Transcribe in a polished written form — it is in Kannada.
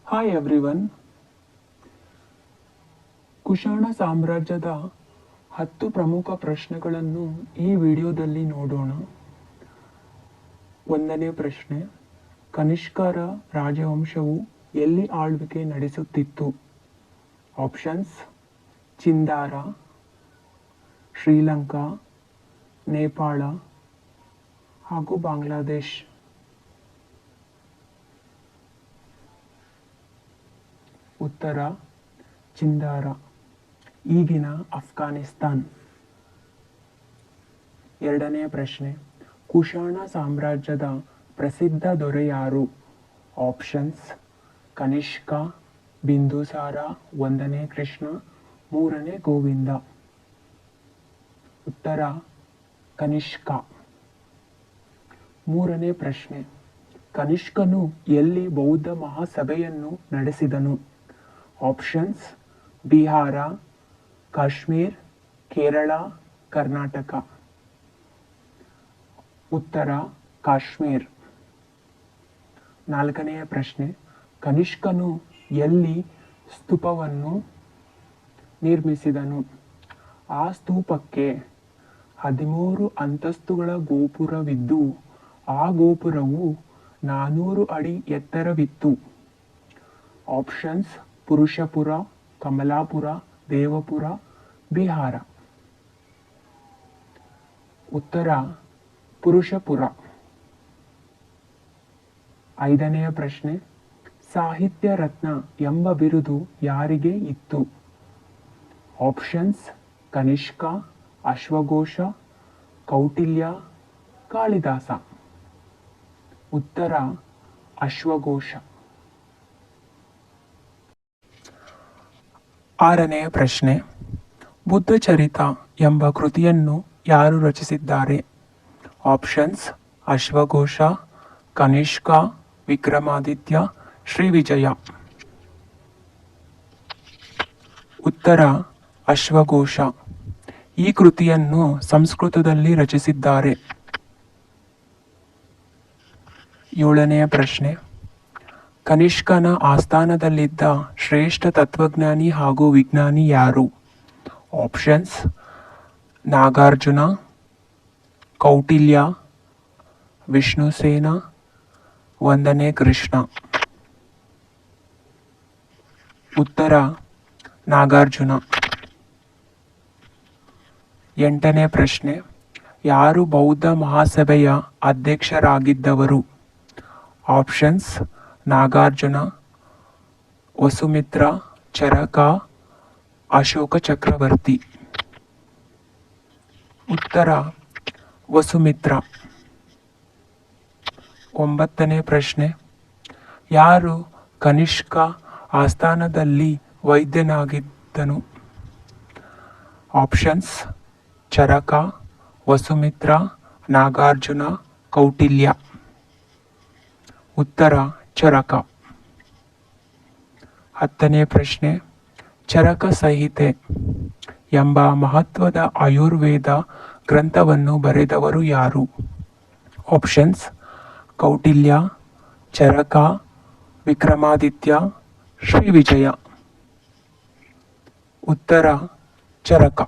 Hi everyone. ಕುಶಾಣ ಸಾಮ್ರಾಜ್ಯದ 10 ಪ್ರಮುಖ ಪ್ರಶ್ನೆಗಳನ್ನು ಈ ವಿಡಿಯೋದಲ್ಲಿ ನೋಡೋಣ. 1ನೇ ಪ್ರಶ್ನೆ, ಕನಿಷ್ಕರ ರಾಜವಂಶವು ಎಲ್ಲಿ ಆಳ್ವಿಕೆ ನಡೆಸುತ್ತಿತ್ತು? ಆಪ್ಷನ್ಸ್: ಚಿಂದಾರ, ಶ್ರೀಲಂಕಾ, ನೇಪಾಳ ಹಾಗೂ ಬಾಂಗ್ಲಾದೇಶ್. ಉತ್ತರ: ಚಿಂದಾರ, ಈಗಿನ ಅಫ್ಘಾನಿಸ್ತಾನ್. 2ನೇ ಪ್ರಶ್ನೆ, ಕುಶಾಣ ಸಾಮ್ರಾಜ್ಯದ ಪ್ರಸಿದ್ಧ ದೊರೆ ಯಾರು? ಆಪ್ಷನ್ಸ್: ಕನಿಷ್ಕ, ಬಿಂದುಸಾರ, 1ನೇ ಕೃಷ್ಣ, 3ನೇ ಗೋವಿಂದ. ಉತ್ತರ: ಕನಿಷ್ಕ. 3ನೇ ಪ್ರಶ್ನೆ, ಕನಿಷ್ಕನು ಎಲ್ಲಿ ಬೌದ್ಧ ಮಹಾಸಭೆಯನ್ನು ನಡೆಸಿದನು? ಆಪ್ಷನ್ಸ್: ಬಿಹಾರ, ಕಾಶ್ಮೀರ್, ಕೇರಳ, ಕರ್ನಾಟಕ. ಉತ್ತರ: ಕಾಶ್ಮೀರ್. 4ನೇ ಪ್ರಶ್ನೆ, ಕನಿಷ್ಕನು ಎಲ್ಲಿ ಸ್ತೂಪವನ್ನು ನಿರ್ಮಿಸಿದನು? ಆ ಸ್ತೂಪಕ್ಕೆ 13 ಅಂತಸ್ತುಗಳ ಗೋಪುರವಿದ್ದು ಆ ಗೋಪುರವು 400 ಅಡಿ ಎತ್ತರವಿತ್ತು. ಆಪ್ಷನ್ಸ್: ಪುರುಷಪುರ, ಕಮಲಾಪುರ, ದೇವಪುರ, ಬಿಹಾರ. ಉತ್ತರ: ಪುರುಷಪುರ. 5ನೇ ಪ್ರಶ್ನೆ, ಸಾಹಿತ್ಯ ರತ್ನ ಎಂಬ ಬಿರುದು ಯಾರಿಗೆ ಇತ್ತು? ಆಪ್ಷನ್ಸ್: ಕನಿಷ್ಕ, ಅಶ್ವಘೋಷ, ಕೌಟಿಲ್ಯ, ಕಾಳಿದಾಸ. ಉತ್ತರ: ಅಶ್ವಘೋಷ. 6ನೇ ಪ್ರಶ್ನೆ, ಬುದ್ಧಚರಿತ ಎಂಬ ಕೃತಿಯನ್ನು ಯಾರು ರಚಿಸಿದ್ದಾರೆ? ಆಪ್ಷನ್ಸ್: ಅಶ್ವಘೋಷ, ಕನಿಷ್ಕ, ವಿಕ್ರಮಾದಿತ್ಯ, ಶ್ರೀವಿಜಯ. ಉತ್ತರ: ಅಶ್ವಘೋಷ. ಈ ಕೃತಿಯನ್ನು ಸಂಸ್ಕೃತದಲ್ಲಿ ರಚಿಸಿದ್ದಾರೆ. 7ನೇ ಪ್ರಶ್ನೆ, ಕನಿಷ್ಕನ ಆಸ್ಥಾನದಲ್ಲಿದ್ದ ಶ್ರೇಷ್ಠ ತತ್ವಜ್ಞಾನಿ ಹಾಗೂ ವಿಜ್ಞಾನಿ ಯಾರು? ಆಪ್ಷನ್ಸ್: ನಾಗಾರ್ಜುನ, ಕೌಟಿಲ್ಯ, ವಿಷ್ಣುಸೇನ, 1ನೇ ಕೃಷ್ಣ. ಉತ್ತರ: ನಾಗಾರ್ಜುನ. 8ನೇ ಪ್ರಶ್ನೆ, ಯಾರು ಬೌದ್ಧ ಮಹಾಸಭೆಯ ಅಧ್ಯಕ್ಷರಾಗಿದ್ದವರು? ಆಪ್ಷನ್ಸ್: ನಾಗಾರ್ಜುನ, ವಸುಮಿತ್ರ, ಚರಕ, ಅಶೋಕ ಚಕ್ರವರ್ತಿ. ಉತ್ತರ: ವಸುಮಿತ್ರ. 9ನೇ ಪ್ರಶ್ನೆ, ಯಾರು ಕನಿಷ್ಕ ಆಸ್ಥಾನದಲ್ಲಿ ವೈದ್ಯನಾಗಿದ್ದನು? ಆಪ್ಷನ್ಸ್: ಚರಕ, ವಸುಮಿತ್ರ, ನಾಗಾರ್ಜುನ, ಕೌಟಿಲ್ಯ. ಉತ್ತರ: ಚರಕ. 10ನೇ ಪ್ರಶ್ನೆ, ಚರಕ ಸಂಹಿತೆ ಎಂಬ ಮಹತ್ವದ ಆಯುರ್ವೇದ ಗ್ರಂಥವನ್ನು ಬರೆದವರು ಯಾರು? ಆಪ್ಷನ್ಸ್: ಕೌಟಿಲ್ಯ, ಚರಕ, ವಿಕ್ರಮಾದಿತ್ಯ, ಶ್ರೀವಿಜಯ. ಉತ್ತರ: ಚರಕ.